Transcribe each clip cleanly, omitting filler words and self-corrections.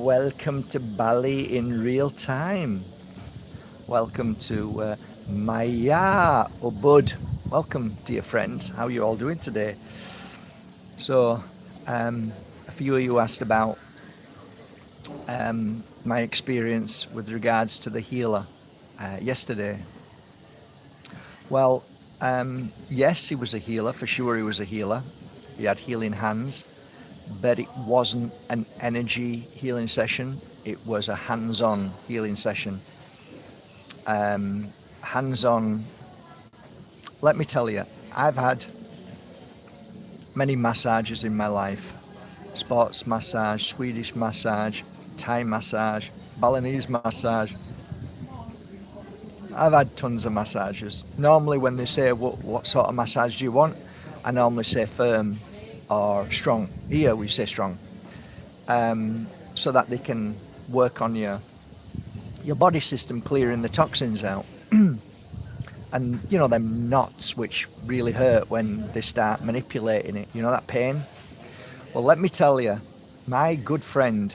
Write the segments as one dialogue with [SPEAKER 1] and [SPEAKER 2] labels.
[SPEAKER 1] welcome to Bali in real time. Welcome to Maya Ubud. Welcome, dear friends. How are you all doing today? So, a few of you asked about my experience with regards to the healer yesterday. Well, yes, he was a healer. For sure, he was a healer. He had healing hands. But it wasn't an energy healing session. It was a hands-on healing session. Hands-on, let me tell you, I've had many massages in my life. Sports massage, Swedish massage, Thai massage, Balinese massage. I've had tons of massages. Normally when they say, what sort of massage do you want? I normally say firm or strong. Here we say strong, so that they can work on your body system, clearing the toxins out. And you know them knots which really hurt when they start manipulating it, you know, that pain. Well, let me tell you, my good friend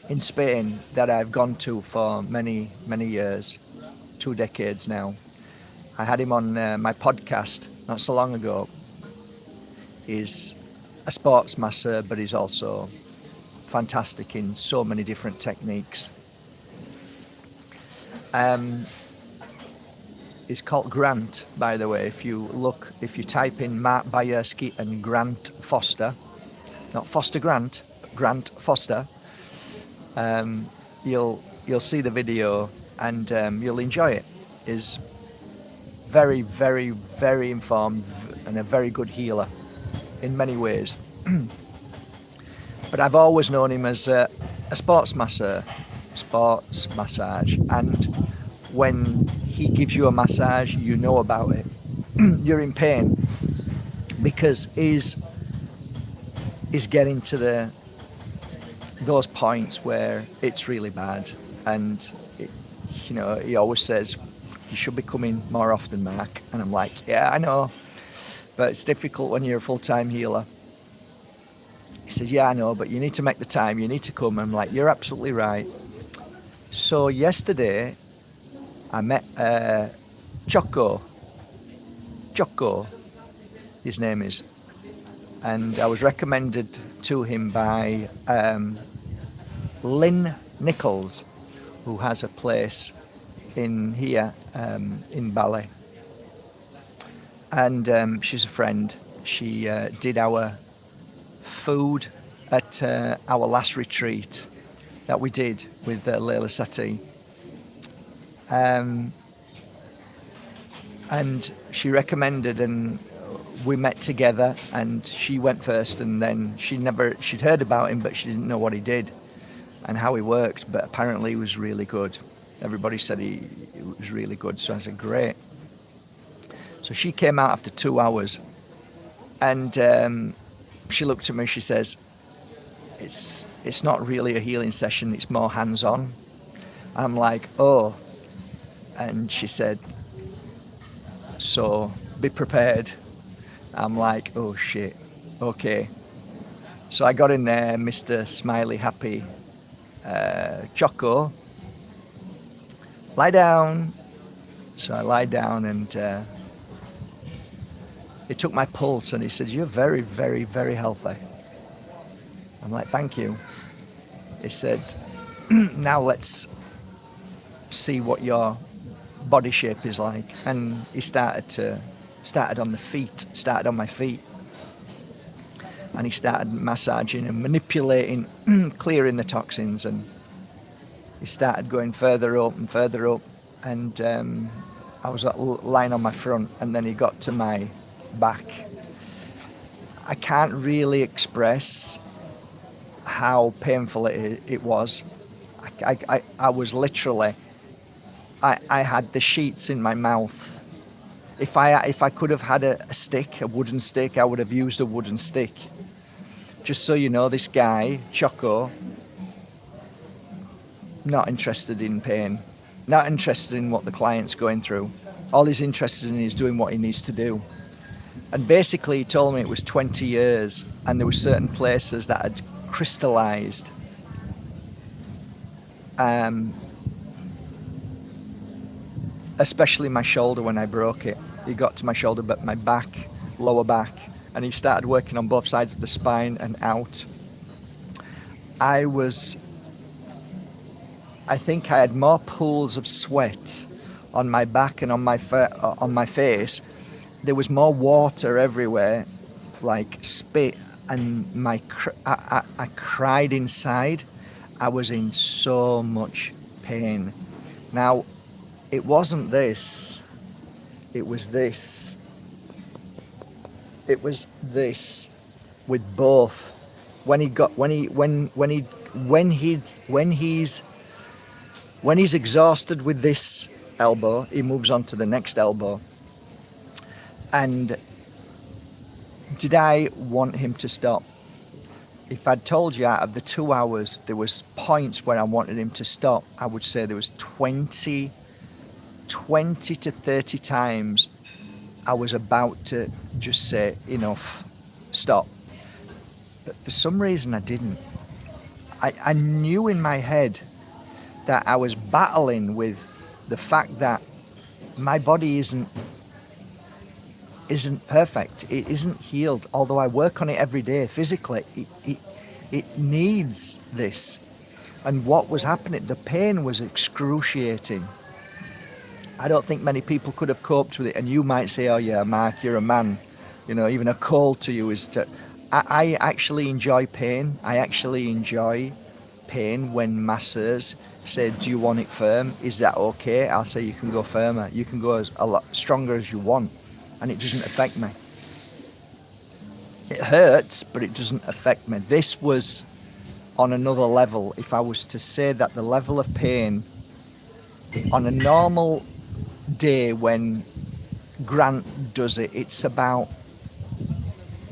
[SPEAKER 1] in Spain that I've gone to for many years, 2 decades now, I had him on my podcast not so long ago. He's a sports masseur, but he's also fantastic in so many different techniques. He's called Grant, by the way. If you type in Mark Bajerski and Grant Foster, not Foster Grant, but Grant Foster, you'll see the video and you'll enjoy it. He's very, very, very informed and a very good healer in many ways. But I've always known him as a sports masseur, sports massage, and when he gives you a massage, you know about it. You're in pain because he's getting to those points where it's really bad, and he always says, you should be coming more often, Mark. And I'm like, yeah, I know, but it's difficult when you're a full-time healer. He says, yeah, I know, but you need to make the time, you need to come. I'm like, you're absolutely right. So yesterday I met Choco, his name is, and I was recommended to him by Lynn Nichols, who has a place in here in Bali. And she's a friend. She did our food at our last retreat that we did with Leila Sati. And she recommended, and we met together, and she went first, and then she'd heard about him, but she didn't know what he did and how he worked, but apparently he was really good. Everybody said he was really good, so I said, great. So she came out after 2 hours, and she looked at me, she says, it's not really a healing session, it's more hands-on. I'm like, oh. And she said, so be prepared. I'm like, oh shit, okay. So I got in there, Mr. Smiley Happy, Choco, lie down. So I lie down, and he took my pulse and he said, you're very, very, very healthy. I'm like, thank you. He said, now let's see what your body shape is like. And he started on my feet. And he started massaging and manipulating, clearing the toxins. And he started going further up and further up. And I was lying on my front, and then he got to my back. I can't really express how painful it was. I was literally, I had the sheets in my mouth. If I could have had a wooden stick, I would have used a wooden stick. Just so you know, this guy, Choco, not interested in pain, not interested in what the client's going through. All he's interested in is doing what he needs to do. And basically he told me it was 20 years, and there were certain places that had crystallized especially my shoulder when I broke it. He got to my shoulder, but my back, lower back, and he started working on both sides of the spine and out. I think I had more pools of sweat on my back and on my face. There was more water everywhere, like spit, and I cried inside. I was in so much pain. Now, it wasn't this. It was this. It was this with both. When he's exhausted with this elbow, he moves on to the next elbow. And did I want him to stop? If I'd told you out of the 2 hours there was points where I wanted him to stop, I would say there was 20 to 30 times I was about to just say, enough, stop. But for some reason I didn't. I knew in my head that I was battling with the fact that my body isn't perfect. It isn't healed. Although I work on it every day physically, it needs this. And what was happening, the pain was excruciating. I don't think many people could have coped with it. And you might say, oh yeah, Mark, you're a man. Even a call to you is to... I actually enjoy pain. I actually enjoy pain when masseurs say, do you want it firm? Is that okay? I'll say, you can go firmer. You can go a lot stronger as you want. And it doesn't affect me. It hurts, but it doesn't affect me. This was on another level. If I was to say that the level of pain on a normal day when Grant does it, it's about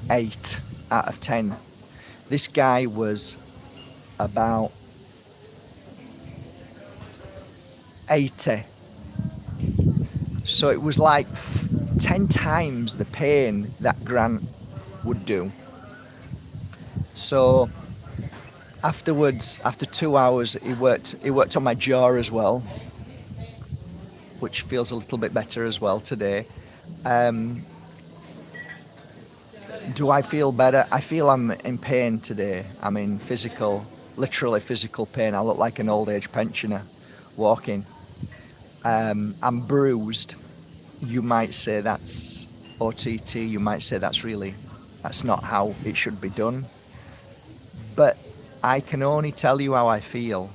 [SPEAKER 1] 8 out of 10. This guy was about 80. So it was like 10 times the pain that Grant would do. So afterwards, after 2 hours, he worked on my jaw as well, which feels a little bit better as well today. Do I feel better? I feel I'm in pain today. I'm in literally physical pain. I look like an old age pensioner walking. I'm bruised. You might say that's OTT. You might say that's not how it should be done. But I can only tell you how I feel.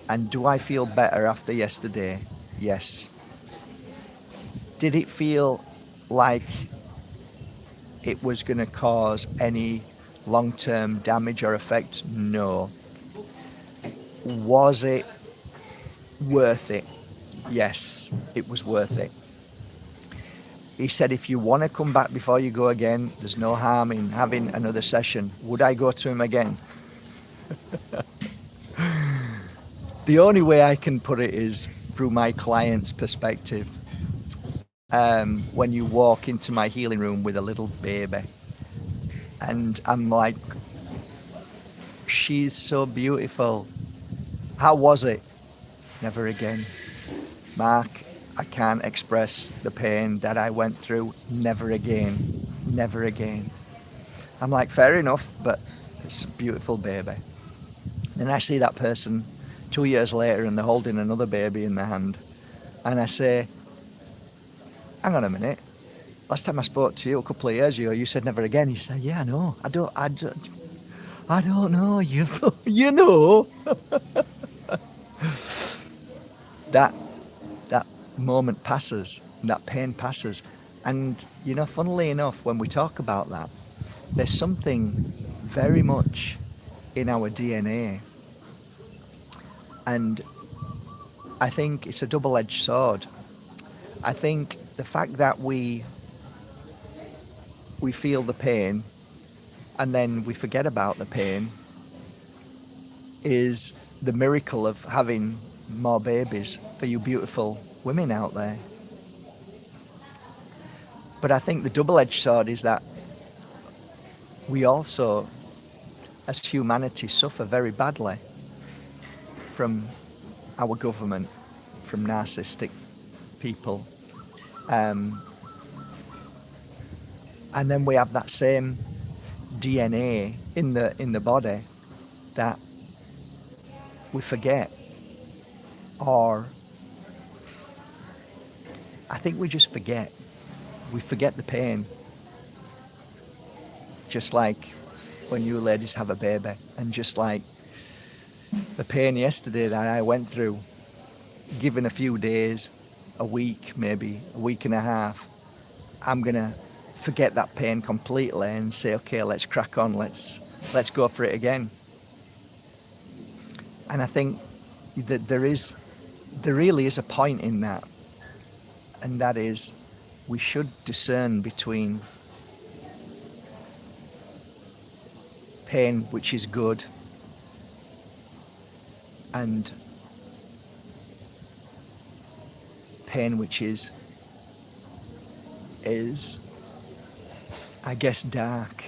[SPEAKER 1] And do I feel better after yesterday? Yes. Did it feel like it was going to cause any long-term damage or effect? No. Was it worth it? Yes, it was worth it. He said, if you want to come back before you go again, there's no harm in having another session. Would I go to him again? The only way I can put it is through my client's perspective. When you walk into my healing room with a little baby, and I'm like, she's so beautiful. How was it? Never again. Mark, I can't express the pain that I went through. Never again. Never again. I'm like, fair enough, but it's a beautiful baby. Then I see that person 2 years later and they're holding another baby in their hand. And I say, hang on a minute. Last time I spoke to you a couple of years ago, you said never again. You said, yeah, I know. I don't know. You know. That moment passes, that pain passes. And, funnily enough, when we talk about that, there's something very much in our DNA. And I think it's a double-edged sword. I think the fact that we feel the pain and then we forget about the pain is the miracle of having more babies for you beautiful women out there. But I think the double-edged sword is that we also, as humanity, suffer very badly from our government, from narcissistic people. And then we have that same DNA in the body that we forget, or I think we just forget. We forget the pain. Just like when you ladies have a baby, and just like the pain yesterday that I went through, given a few days, a week, maybe a week and a half, I'm gonna forget that pain completely and say, okay, let's crack on, let's go for it again. And I think that there really is a point in that, and that is we should discern between pain which is good and pain which is I guess dark.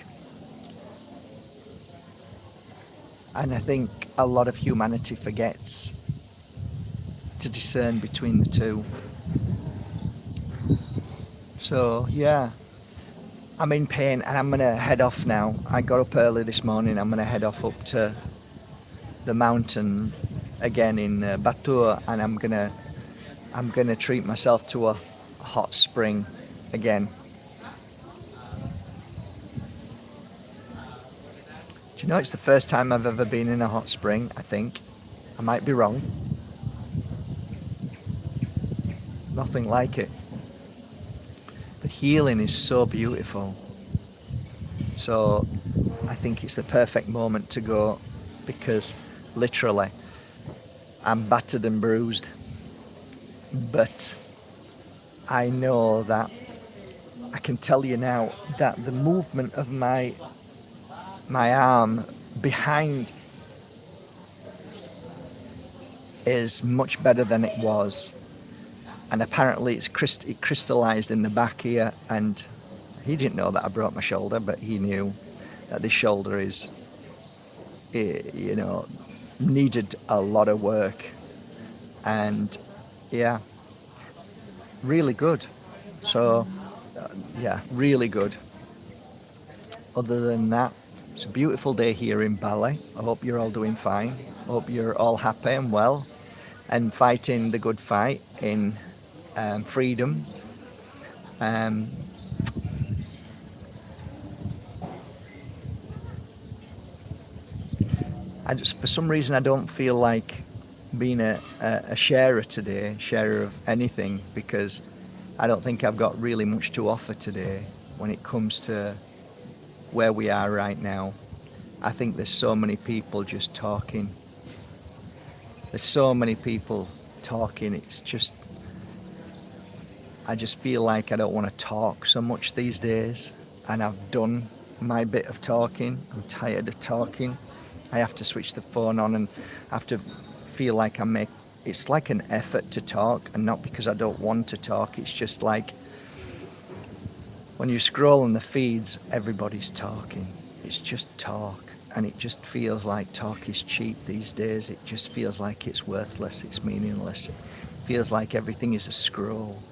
[SPEAKER 1] And I think a lot of humanity forgets to discern between the two. So yeah, I'm in pain and I'm gonna head off now. I got up early this morning. I'm gonna head off up to the mountain again in Batur, and I'm gonna treat myself to a hot spring again. Do you know it's the first time I've ever been in a hot spring, I think. I might be wrong. Nothing like it. The healing is so beautiful. So I think it's the perfect moment to go, because literally I'm battered and bruised. But I know that I can tell you now that the movement of my arm behind is much better than it was, and apparently it crystallized in the back here, and he didn't know that I broke my shoulder, but he knew that this shoulder is, you know, needed a lot of work. And yeah, really good. So yeah, really good. Other than that, it's a beautiful day here in Bali. I hope you're all doing fine. I hope you're all happy and well and fighting the good fight in freedom. For some reason I don't feel like being a sharer today, sharer of anything, because I don't think I've got really much to offer today when it comes to where we are right now. I think there's so many people just talking. There's so many people talking. It's just, I just feel like I don't want to talk so much these days, and I've done my bit of talking. I'm tired of talking. I have to switch the phone on and I have to feel like it's like an effort to talk, and not because I don't want to talk. It's just like when you scroll on the feeds, everybody's talking. It's just talk, and it just feels like talk is cheap these days. It just feels like it's worthless, it's meaningless. It feels like everything is a scroll.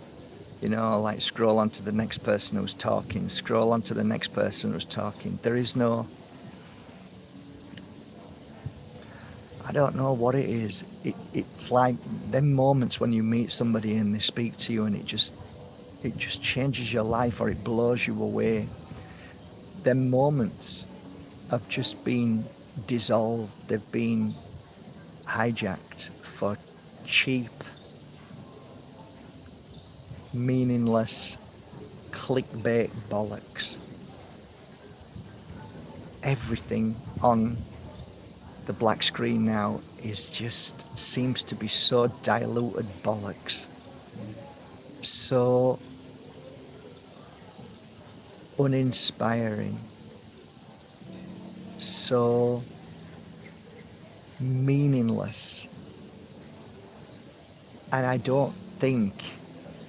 [SPEAKER 1] You know, like scroll onto the next person who's talking, scroll onto the next person who's talking. There is no, I don't know what it is. It's like them moments when you meet somebody and they speak to you and it just changes your life, or it blows you away. Them moments have just been dissolved. They've been hijacked for cheap, meaningless clickbait bollocks. Everything on the black screen now seems to be so diluted bollocks, so uninspiring, so meaningless. And I don't think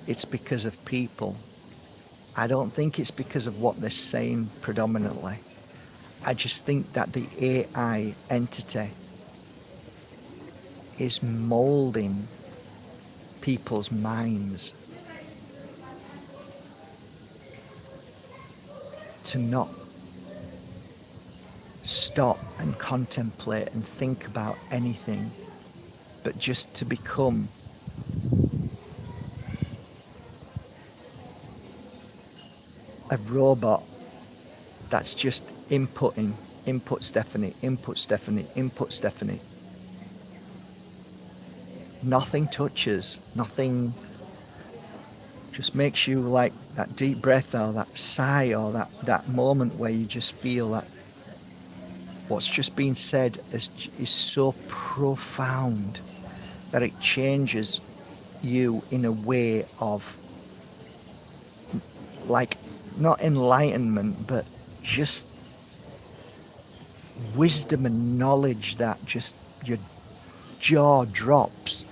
[SPEAKER 1] it's because of people. I don't think it's because of what they're saying predominantly. I just think that the AI entity is molding people's minds to not stop and contemplate and think about anything, but just to become a robot that's just inputting, input Stephanie, input Stephanie, input Stephanie. Nothing touches, nothing just makes you like that deep breath or that sigh or that moment where you just feel that what's just been said is so profound that it changes you in a way of like not enlightenment but just wisdom and knowledge that just your jaw drops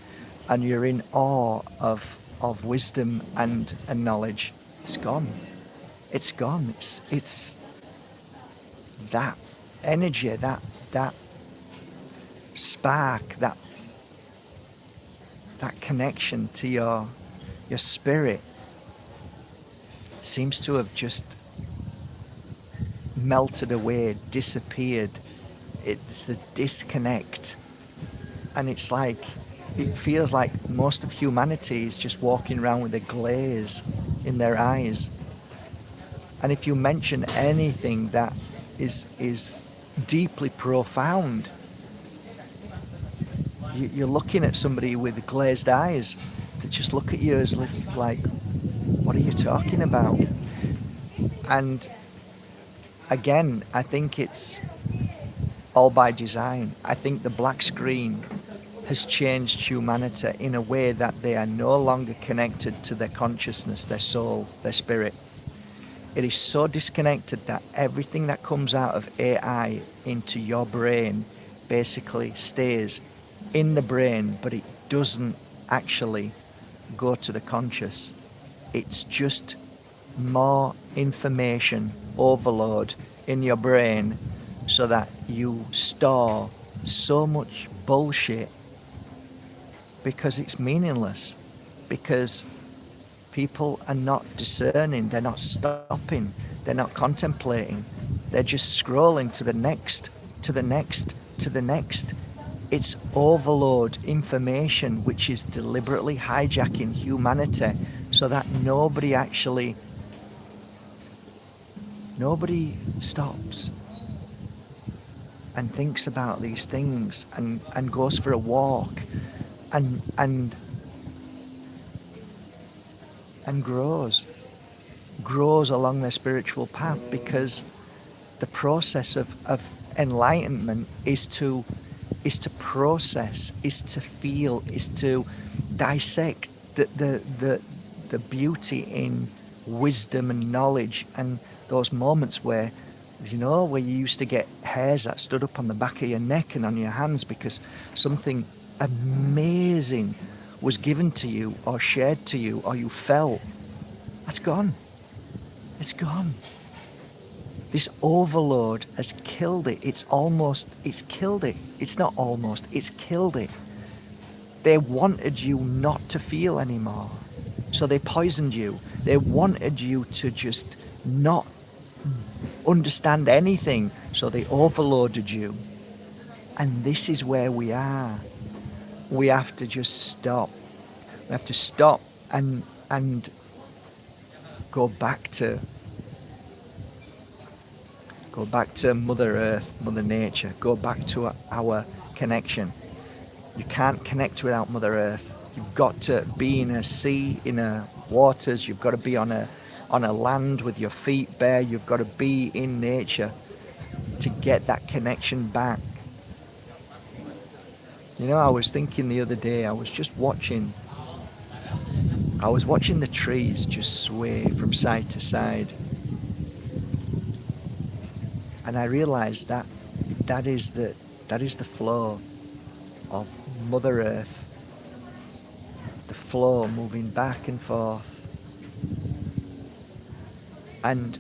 [SPEAKER 1] and you're in awe of wisdom and knowledge. It's gone. It's gone. It's that energy, that spark, that connection to your spirit seems to have just melted away, disappeared. It's the disconnect. And it's like, it feels like most of humanity is just walking around with a glaze in their eyes. And if you mention anything that is deeply profound, you're looking at somebody with glazed eyes to just look at you as if like, what are you talking about? And again, I think it's all by design. I think the black screen has changed humanity in a way that they are no longer connected to their consciousness, their soul, their spirit. It is so disconnected that everything that comes out of AI into your brain basically stays in the brain, but it doesn't actually go to the conscious. It's just more information overload in your brain so that you store so much bullshit because it's meaningless, because people are not discerning, they're not stopping, they're not contemplating, they're just scrolling to the next, to the next, to the next. It's overload information which is deliberately hijacking humanity so that nobody stops and thinks about these things and goes for a walk and grows along their spiritual path, because the process of enlightenment is to process, is to feel, is to dissect the beauty in wisdom and knowledge, and those moments where you used to get hairs that stood up on the back of your neck and on your hands because something amazing was given to you or shared to you or you felt. That's gone. It's gone. This overload has killed it. It's killed it. It's not almost, it's killed it. They wanted you not to feel anymore. So they poisoned you. They wanted you to just not understand anything. So they overloaded you. And this is where we are. We have to just stop. We have to stop and go back to Mother Earth, Mother Nature. Go back to our connection. You can't connect without Mother Earth. You've got to be in a sea, in a waters. You've got to be on a land with your feet bare. You've got to be in nature to get that connection back. I was thinking the other day, I was watching the trees just sway from side to side. And I realized that is the flow of Mother Earth. The flow moving back and forth. And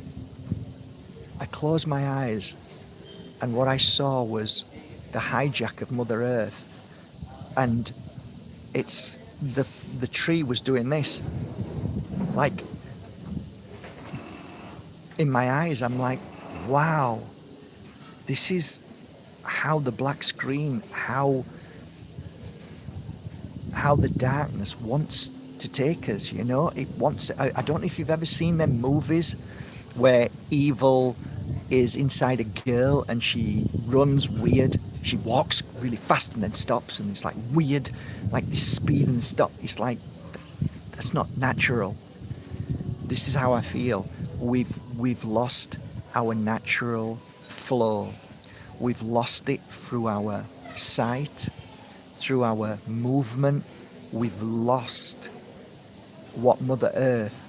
[SPEAKER 1] I closed my eyes, and what I saw was the hijack of Mother Earth And it's the tree was doing this. Like, in my eyes, I'm like, wow, this is how the black screen, how the darkness wants to take us, you know? It wants to, I don't know if you've ever seen them movies where evil is inside a girl and she runs weird. She walks really fast and then stops, and it's like weird, like this speed and stop. It's like, that's not natural. This is how I feel. We've lost our natural flow. We've lost it through our sight, through our movement. We've lost what Mother Earth,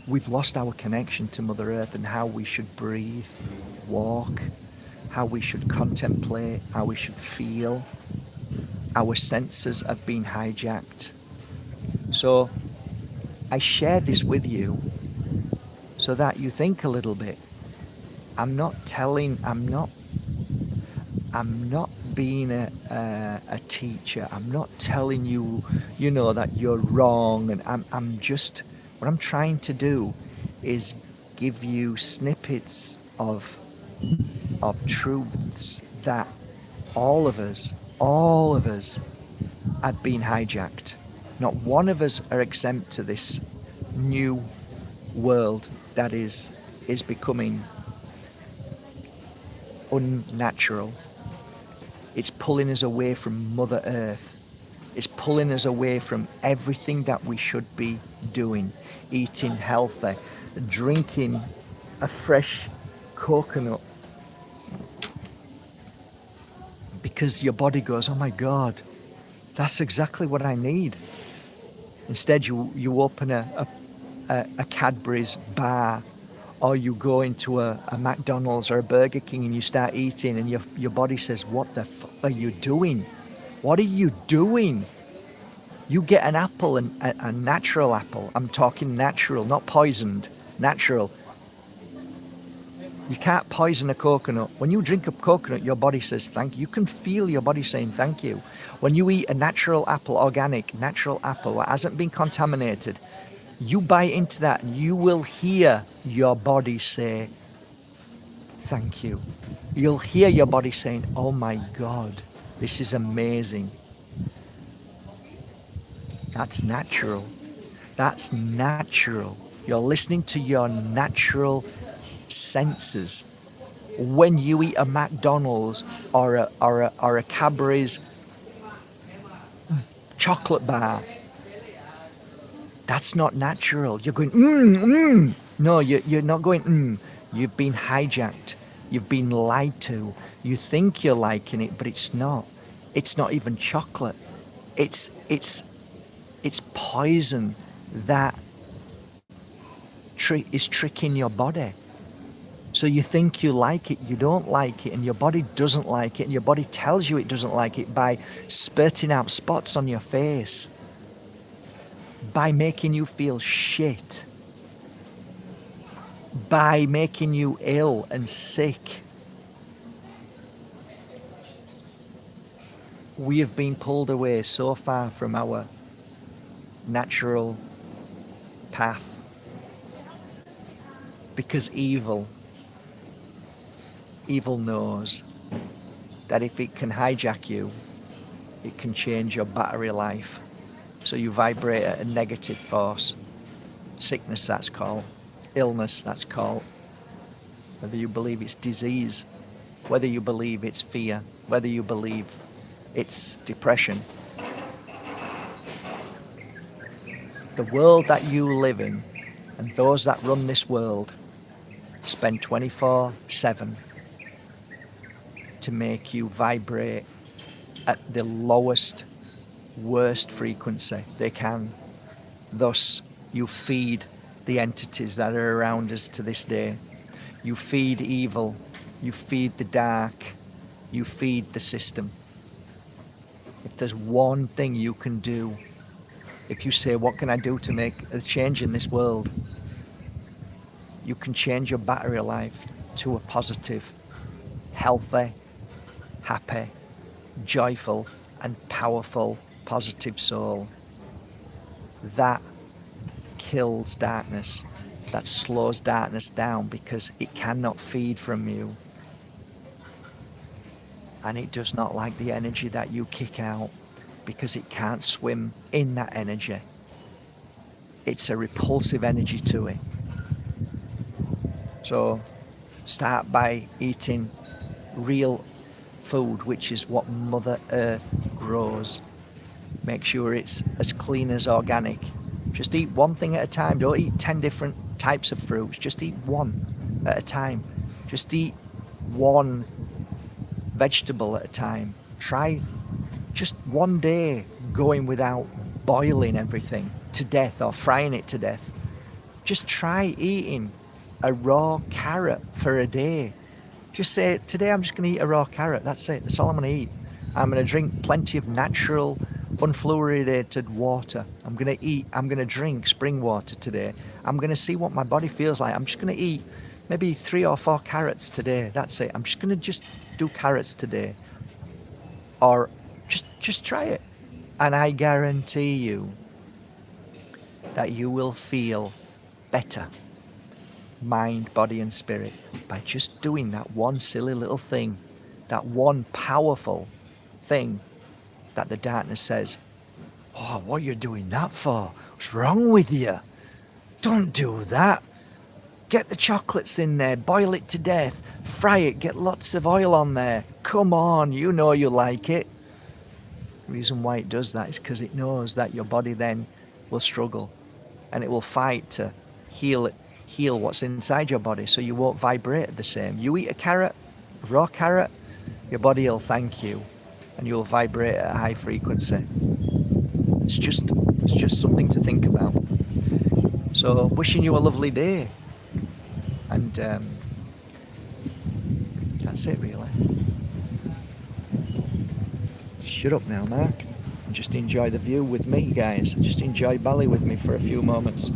[SPEAKER 1] we've lost our connection to Mother Earth and how we should breathe, walk, how we should contemplate, how we should feel. Our senses have been hijacked. So I share this with you so that you think a little bit. I'm not being a teacher. I'm not telling you, you know, that you're wrong. And I'm just, what I'm trying to do is give you snippets of truths that all of us have been hijacked. Not one of us are exempt to this new world that is becoming unnatural. It's pulling us away from Mother Earth. It's pulling us away from everything that we should be doing. Eating healthy, drinking a fresh coconut. Because your body goes, oh my God, that's exactly what I need. Instead, you open a Cadbury's bar, or you go into a McDonald's or a Burger King and you start eating, and your body says, what the fuck are you doing? What are you doing? You get an apple, and a natural apple. I'm talking natural, not poisoned, natural. You can't poison a coconut. When you drink a coconut, your body says thank you. You can feel your body saying thank you. When you eat a natural apple, organic, natural apple that hasn't been contaminated, you bite into that and you will hear your body say thank you. You'll hear your body saying, oh my God, this is amazing. That's natural. That's natural. You're listening to your natural senses. When you eat a McDonald's or a Cadbury's chocolate bar, that's not natural. You're going, No, you're not going, You've been hijacked. You've been lied to. You think you're liking it, but it's not. It's not even chocolate. It's poison that is tricking your body. So you think you like it, you don't like it, and your body doesn't like it, and your body tells you it doesn't like it by spurting out spots on your face, by making you feel shit, by making you ill and sick. We have been pulled away so far from our natural path because evil knows that if it can hijack you, it can change your battery life. So you vibrate at a negative force. Sickness, that's called. Illness, that's called. Whether you believe it's disease, whether you believe it's fear, whether you believe it's depression. The world that you live in and those that run this world spend 24/7 to make you vibrate at the lowest, worst frequency they can. Thus, you feed the entities that are around us to this day. You feed evil, you feed the dark, you feed the system. If there's one thing you can do, if you say, what can I do to make a change in this world? You can change your battery life to a positive, healthy, happy, joyful, and powerful, positive soul. That kills darkness. That slows darkness down because it cannot feed from you. And it does not like the energy that you kick out because it can't swim in that energy. It's a repulsive energy to it. So start by eating real food, which is what Mother Earth grows. Make sure it's as clean as organic. Just eat one thing at a time. Don't eat 10 different types of fruits. Just eat one at a time. Just eat one vegetable at a time. Try just one day going without boiling everything to death or frying it to death. Just try eating a raw carrot for a day. Just say, today I'm just going to eat a raw carrot. That's it. That's all I'm going to eat. I'm going to drink plenty of natural, unfluoridated water. I'm going to drink spring water today. I'm going to see what my body feels like. I'm just going to eat maybe 3 or 4 carrots today. That's it. I'm just going to just do carrots today. Or just try it. And I guarantee you that you will feel better, mind, body and spirit, by just doing that one silly little thing, that one powerful thing that the darkness says, oh, what are you doing that for? What's wrong with you? Don't do that. Get the chocolates in there, boil it to death, fry it, get lots of oil on there. Come on, you know you like it. The reason why it does that is because it knows that your body then will struggle and it will fight to heal what's inside your body, so you won't vibrate the same. You eat a carrot, a raw carrot, your body will thank you and you'll vibrate at a high frequency. It's just something to think about. So wishing you a lovely day, and that's it really. Shut up now, Mark, and just enjoy the view with me, guys. Just enjoy Bali with me for a few moments.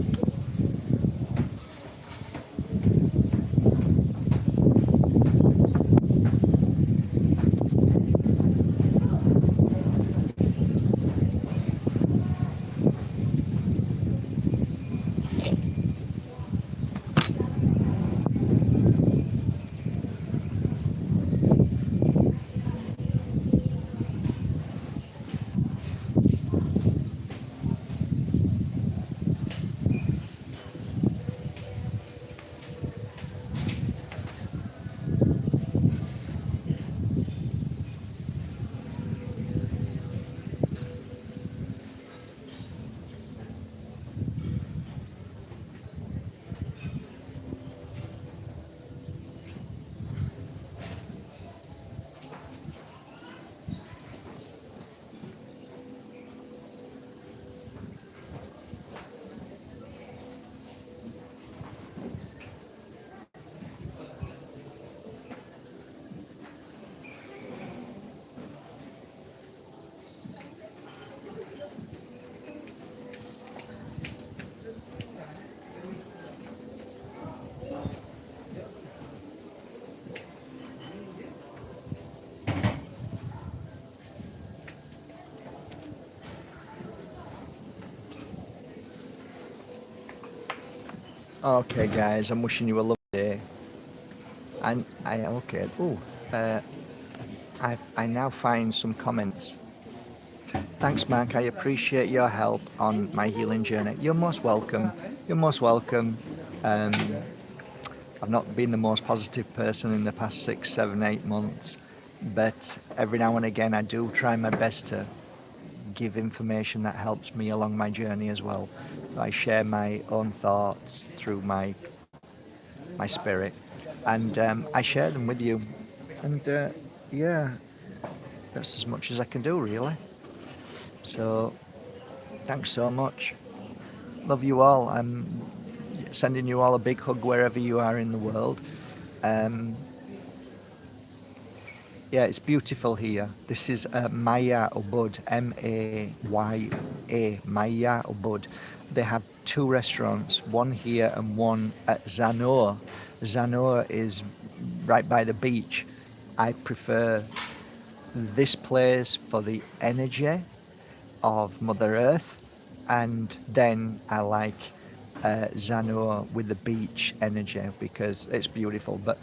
[SPEAKER 1] Okay, guys, I'm wishing you a lovely day. And I now find some comments. Thanks, Mark. I appreciate your help on my healing journey. You're most welcome. You're most welcome. I've not been the most positive person in the past 6, 7, 8 months, but every now and again I do try my best to give information that helps me along my journey as well. I share my own thoughts through my spirit, and I share them with you. And yeah, that's as much as I can do, really. So thanks so much. Love you all. I'm sending you all a big hug wherever you are in the world. Yeah, it's beautiful here. This is Maya Ubud, M-A-Y-A, Maya Ubud. They have 2 restaurants, one here and one at Zanor. Zanor is right by the beach. I prefer this place for the energy of Mother Earth, and then I like Zano with the beach energy because it's beautiful. But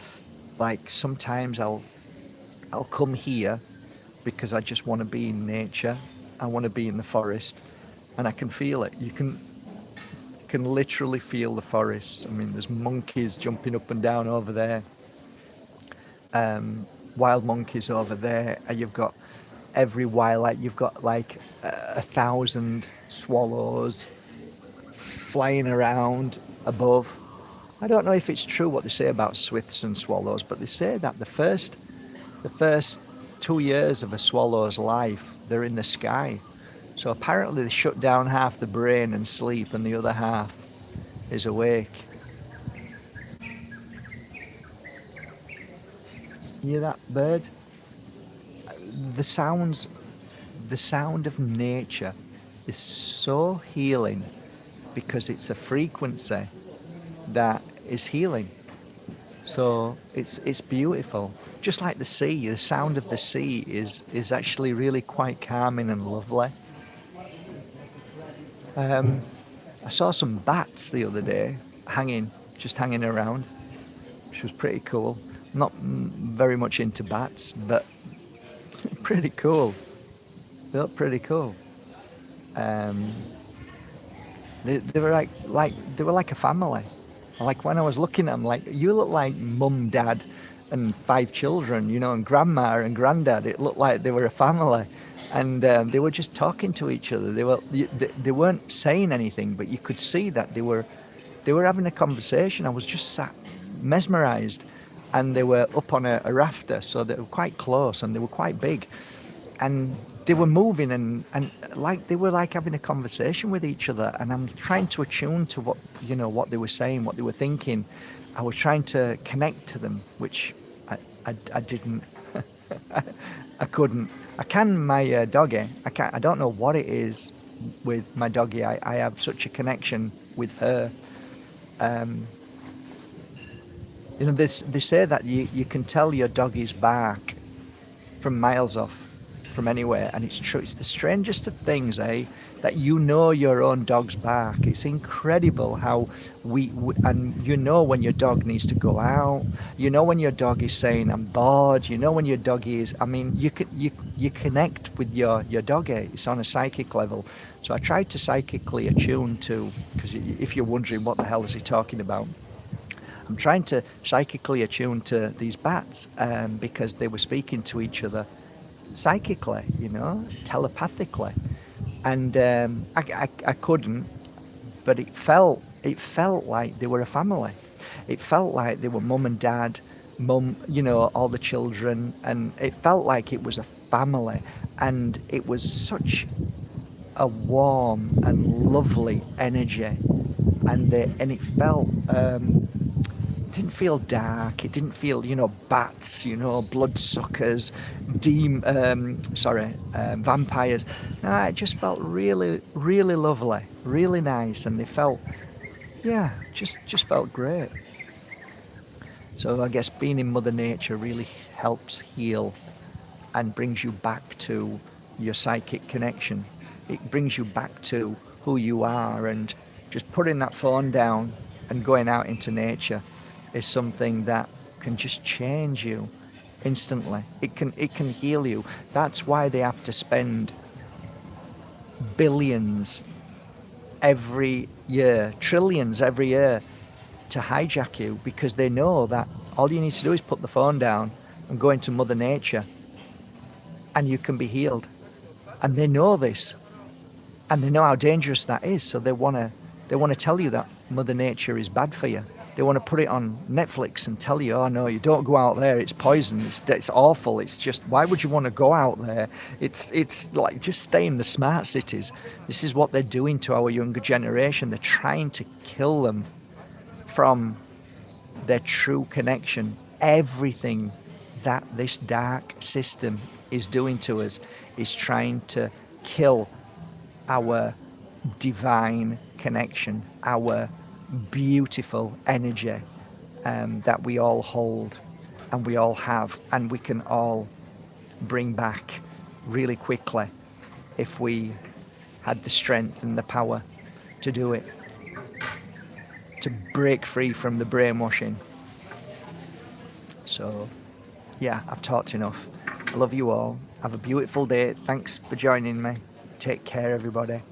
[SPEAKER 1] like sometimes I'll come here because I just want to be in nature. I want to be in the forest, and I can feel it. You can literally feel the forests. I mean, there's monkeys jumping up and down over there, wild monkeys over there, and you've got every wild, like you've got like 1,000 swallows flying around above. I don't know if it's true what they say about swifts and swallows, but they say that the first 2 years of a swallow's life, they're in the sky. So apparently they shut down half the brain and sleep, and the other half is awake. You hear that bird? The sounds, the sound of nature is so healing because it's a frequency that is healing. So it's beautiful. Just like the sea, the sound of the sea is actually really quite calming and lovely. I saw some bats the other day just hanging around, which was pretty cool. Not very much into bats, but pretty cool. They look pretty cool. Um, they were like a family. Like when I was looking at them, like you look like mum, dad, and 5 children, and grandma and granddad. It looked like they were a family, and they were just talking to each other. They weren't saying anything, but you could see that they were having a conversation. I was just sat mesmerized, and they were up on a rafter, so they were quite close and they were quite big, and they were moving and like they were like having a conversation with each other, and I'm trying to attune to what they were saying, what they were thinking. I was trying to connect to them, which I didn't. I couldn't. I can my doggy. I don't know what it is with my doggy. I have such a connection with her. They say that you can tell your doggy's bark from miles off, from anywhere, and it's true. It's the strangest of things, that your own dog's bark. It's incredible how and when your dog needs to go out. When your dog is saying I'm bored. When your doggy is. I mean, you connect with your doggy. It's on a psychic level. So I tried to psychically attune to, because if you're wondering what the hell is he talking about, I'm trying to psychically attune to these bats, because they were speaking to each other psychically, telepathically, and I couldn't, but it felt like they were a family. It felt like they were mum and dad, all the children, and it felt like it was a family, and it was such a warm and lovely energy, and it felt. It didn't feel dark. It didn't feel, bats, bloodsuckers, vampires. No, it just felt really, really lovely, really nice, and they felt, just felt great. So I guess being in Mother Nature really helps heal and brings you back to your psychic connection. It brings you back to who you are, and just putting that phone down and going out into nature is something that can just change you instantly. It can heal you. That's why they have to spend billions every year, trillions every year, to hijack you, because they know that all you need to do is put the phone down and go into Mother Nature and you can be healed. And they know this, and they know how dangerous that is, so they want to tell you that Mother Nature is bad for you. They want to put it on Netflix and tell you, oh no, you don't go out there, it's poison, it's awful, it's just, why would you want to go out there? It's like, just stay in the smart cities. This is what they're doing to our younger generation. They're trying to kill them from their true connection. Everything that this dark system is doing to us is trying to kill our divine connection, our beautiful energy that we all hold and we all have, and we can all bring back really quickly if we had the strength and the power to do it, to break free from the brainwashing. So, yeah, I've talked enough. I love you all. Have a beautiful day. Thanks for joining me. Take care, everybody.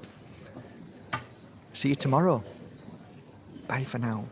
[SPEAKER 1] See you tomorrow. Bye for now.